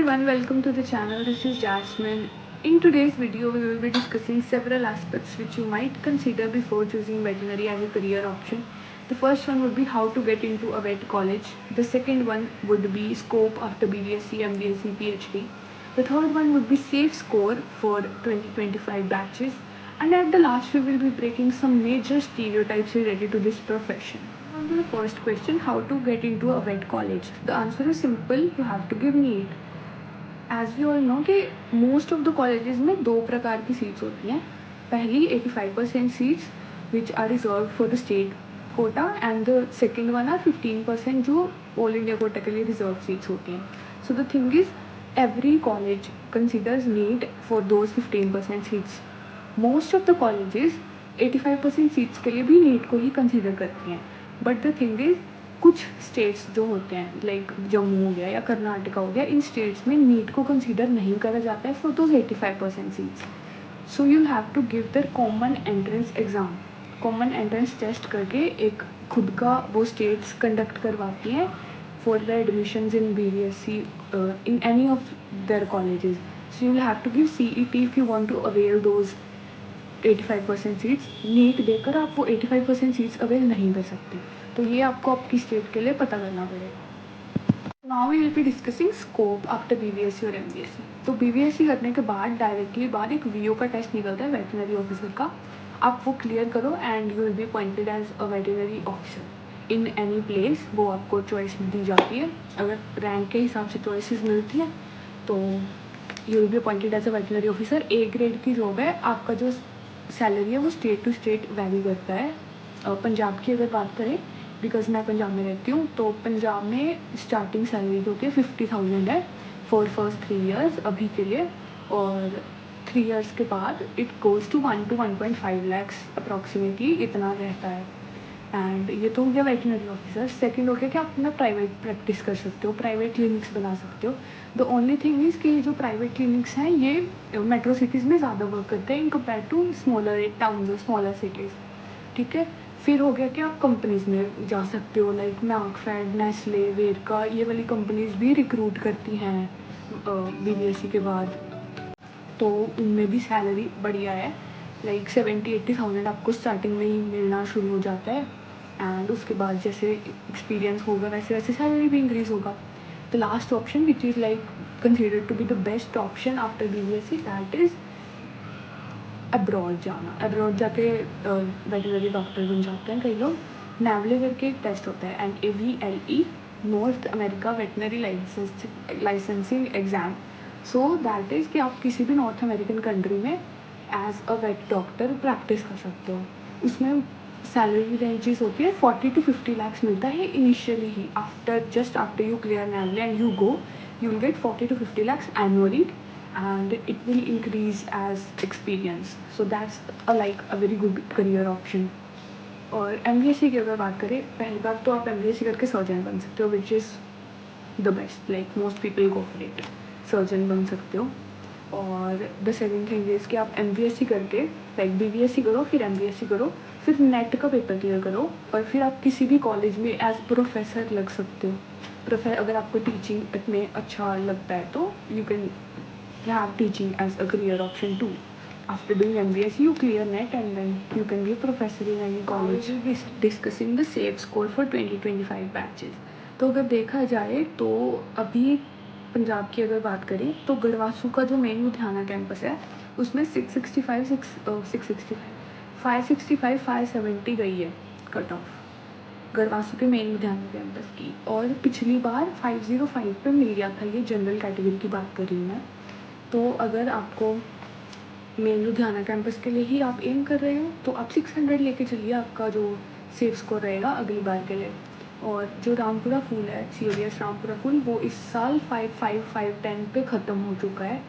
everyone, welcome to the channel. This is Jasmine. In today's video, we will be discussing several aspects which you might consider before choosing veterinary as a career option. The first one would be how to get into a vet college. The second one would be scope after BVSC, MVSC, PhD. The third one would be safe score for 2025 batches. And at the last, we will be breaking some major stereotypes related to this profession. On to the first question, how to get into a vet college. The answer is simple, you have to give NEET. As we all know कि most of the colleges में दो प्रकार की seats होती हैं. पहली 85% seats which are reserved for the state quota and the second one are 15% जो all India quota के लिए reserved seats होती हैं. So the thing is every college considers NEET for those 15% seats. Most of the colleges 85% seats के लिए भी NEET को ही consider करती हैं. बट द थिंग इज कुछ स्टेट्स जो होते हैं लाइक जम्मू हो गया या कर्नाटका हो गया, इन स्टेट्स में नीट को कंसीडर नहीं करा जाता है for those 85% seats. So you have to give the common entrance exam. Common entrance test करके एक खुद का वो स्टेट्स कंडक्ट करवाती हैं for the admissions in BVSC in any of their colleges. So you have to give CET if you want to avail those 85% seats. NEET देकर आप वो 85% सीट्स अवेल नहीं कर सकते. तो ये आपको आपकी स्टेट के लिए पता करना पड़ेगा. Now we will be discussing scope after BVSC और MVSC. तो BVSC करने के बाद डायरेक्टली बाद एक VO का टेस्ट निकलता है वेटनरी ऑफिसर का. आप वो क्लियर करो and you will be appointed as a veterinary officer in any place. वो आपको चॉइस दी जाती है. अगर रैंक के हिसाब से चॉइसेस मिलती हैं तो you will be appointed as a veterinary officer. A grade की जॉब है. आपका जो सैलरी है वो स्टेट टू स्टेट वैरी करता है. पंजाब की अगर बात करें, बिकॉज मैं पंजाब में रहती हूँ, तो पंजाब में स्टार्टिंग सैलरी जो कि 50,000 है फॉर फर्स्ट 3 ईयर्स अभी के लिए. और 3 ईयर्स के बाद it goes to 1 to 1.5 lakhs approximately इतना रहता है. एंड ये तो हो गया वेटनरी ऑफिसर. सेकंड हो गया कि आप अपना प्राइवेट प्रैक्टिस कर सकते हो, प्राइवेट क्लिनिक्स बना सकते हो. द ओनली थिंग इज़ कि जो प्राइवेट क्लिनिक्स हैं ये मेट्रो सिटीज़ में ज़्यादा वर्क करते हैं in compare to smaller town और स्मॉलर सिटीज़. ठीक है. फिर हो गया कि आप कंपनीज़ में जा सकते हो लाइक मैकफेड, नेस्ले, वेरका, ये वाली कंपनीज़ भी रिक्रूट करती हैं BVSC के बाद. तो उनमें भी सैलरी बढ़िया है. लाइक 70-80,000 आपको स्टार्टिंग में ही मिलना शुरू हो जाता है. एंड उसके बाद जैसे एक्सपीरियंस होगा वैसे वैसे सैलरी भी इंक्रीज़ होगा. The last option which is like considered to be the best option after BVSC that is abroad जाना. अब्रॉड जाके वेटनरी डॉक्टर बन जाते हैं कई लोग. NAVLE करके एक टेस्ट होता है NAVLE, North America veterinary licensing exam. So that is कि आप किसी भी नॉर्थ अमेरिकन कंट्री में as a vet doctor practice कर सकते हो. उसमें सैलरी रेंजेस होती है 40 to 50 lakhs मिलता है initially he. After you clear NAVLE and you go, you will get 40 to 50 lakhs annually and it will increase as experience. So that's a very good career option. और MVSC की अगर बात करें, पहली बात तो आप MVSC करके सर्जन बन सकते हो which is the best. Like most people go for it. Surgeon बन सकते हो. और द सेकेंड थिंग इज़ कि आप MVSC करके लाइक BVSC करो, फिर MVSC करो, फिर नेट का पेपर क्लियर करो और फिर आप किसी भी कॉलेज में एज प्रोफेसर लग सकते हो. अगर आपको टीचिंग में अच्छा लगता है तो you can have teaching as a career option too. After doing MBSc, you clear NET and then you can be a professor in any college. We will be discussing the safe score for 2025 batches. तो अगर देखा जाए तो अभी पंजाब की अगर बात करें तो गढ़वासू का जो मेन लुधियाना कैंपस है उसमें 565 570 गई है कट ऑफ गढ़वासू के मेन लुधियाना कैंपस की. और पिछली बार 505 पे मिल गया था. ये जनरल कैटेगरी की बात कर रही हूँ मैं. तो अगर आपको मेन लुधियाना कैंपस के लिए ही आप एम कर रहे हो तो आप 600 लेके चलिए. आपका जो सेफ स्कोर रहेगा अगली बार के लिए. और जो रामपुरा फूल है, CODS रामपुरा फूल, वो इस साल 55510 पे ख़त्म हो चुका है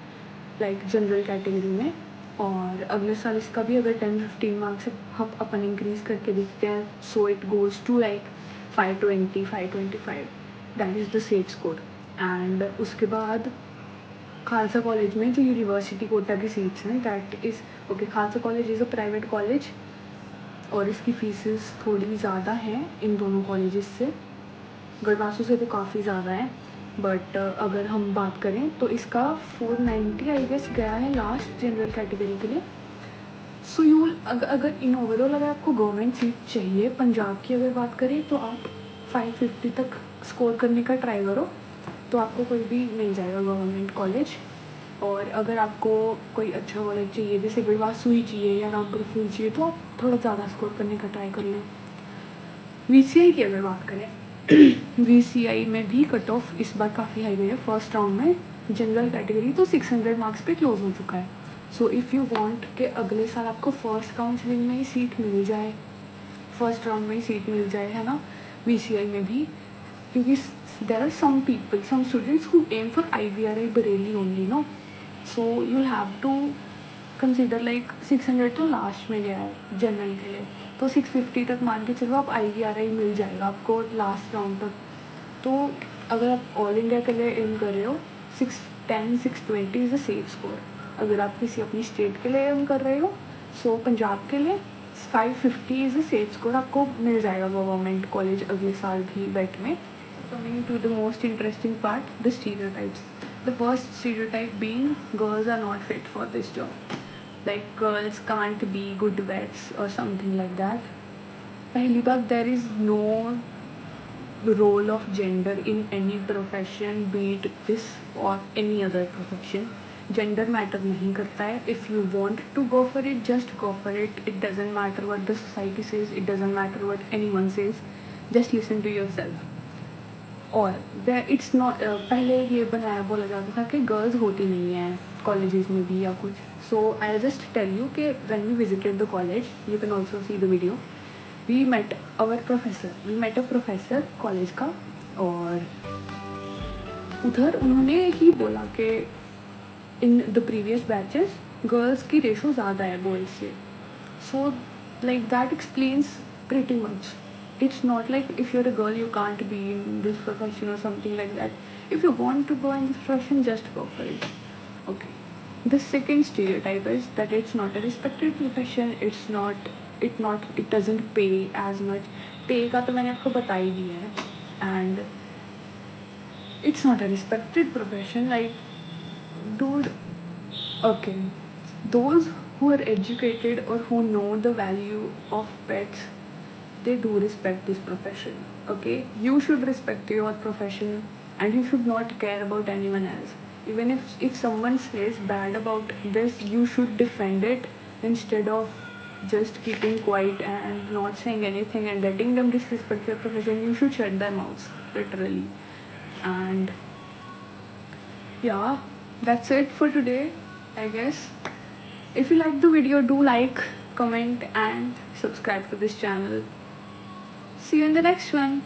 लाइक जनरल कैटेगरी में. और अगले साल इसका भी अगर 10-15 मार्क्स हम अपन इंक्रीज़ करके देखते हैं so it goes to like 520 525. That is the safe score. And उसके बाद खालसा कॉलेज में जो यूनिवर्सिटी कोटा की सीट्स हैं that is okay. Khalsa college is a private college और इसकी फीसेस थोड़ी ज़्यादा हैं इन दोनों कॉलेजेस से. गढ़वासू से तो काफ़ी ज़्यादा है. बट अगर हम बात करें तो इसका 490 आई गेस गया है लास्ट जनरल कैटेगरी के लिए. सो यू अगर इन ओवरऑल अगर आपको गवर्नमेंट सीट चाहिए पंजाब की अगर बात करें तो आप 550 तक स्कोर करने का ट्राई करो, तो आपको कोई भी मिल जाएगा गवर्नमेंट कॉलेज. और अगर आपको कोई अच्छा कॉलेज चाहिए, जैसे कोई वासुई चाहिए या रामपुर फूल चाहिए, तो आप थोड़ा ज़्यादा स्कोर करने का ट्राई कर लें. VCI की अगर बात करें VCI में भी कट ऑफ इस बार काफ़ी हाई गई है. फर्स्ट राउंड में जनरल कैटेगरी तो 600 मार्क्स पे क्लोज हो चुका है. सो इफ़ यू वांट कि अगले साल आपको फर्स्ट काउंसलिंग में ही सीट मिल जाए, फर्स्ट राउंड में ही सीट मिल जाए, है ना, VCI में भी, क्योंकि there are some people, some students who aim for IVRI Bareilly only, no. So you have to consider like 600 तो लास्ट में गया है जनरल के लिए, तो 650 तक मान के चलो आप IVRI मिल जाएगा आपको लास्ट राउंड तक. तो अगर आप ऑल इंडिया के लिए एम कर रहे हो 610 620 इज़ अ सेफ स्कोर. अगर आप किसी अपनी स्टेट के लिए एम कर रहे हो, सो पंजाब के लिए 550 इज़ अ सेफ स्कोर आपको मिल जाएगा गवर्नमेंट कॉलेज अगले साल भी बेट में. Coming to the most interesting part, the stereotypes. The first stereotype being girls are not fit for this job. Like girls can't be good vets or something like that. पहली बात, there is no role of gender in any profession, be it this or any other profession. Gender matter नहीं करता है. If you want to go for it, just go for it. It doesn't matter what the society says. It doesn't matter what anyone says. Just listen to yourself. और it's not, पहले ये बनाया बोला जाता था कि गर्ल्स होती नहीं हैं कॉलेजेस में भी या कुछ. So I just tell you कि when we visited the college, you can also see the video, we met a professor college का. और उधर उन्होंने ही बोला कि in the previous batches girls की रेशो ज़्यादा है बॉयज़ से. So like that explains pretty much. It's not like if you're a girl you can't be in this profession or something like that. If you want to go in this profession, just go for it. Okay. The second stereotype is that it's not a respected profession. It doesn't pay as much. Pay का तो मैंने आपको बता ही दिया है. And it's not a respected profession. Like, dude, okay. Those who are educated or who know the value of pets, they do respect this profession. Okay, you should respect your profession and you should not care about anyone else. Even if someone says bad about this, you should defend it instead of just keeping quiet and not saying anything and letting them disrespect your profession. You should shut their mouths, literally. And yeah, that's it for today, I guess. If you like the video, do like, comment and subscribe to this channel. See you in the next one.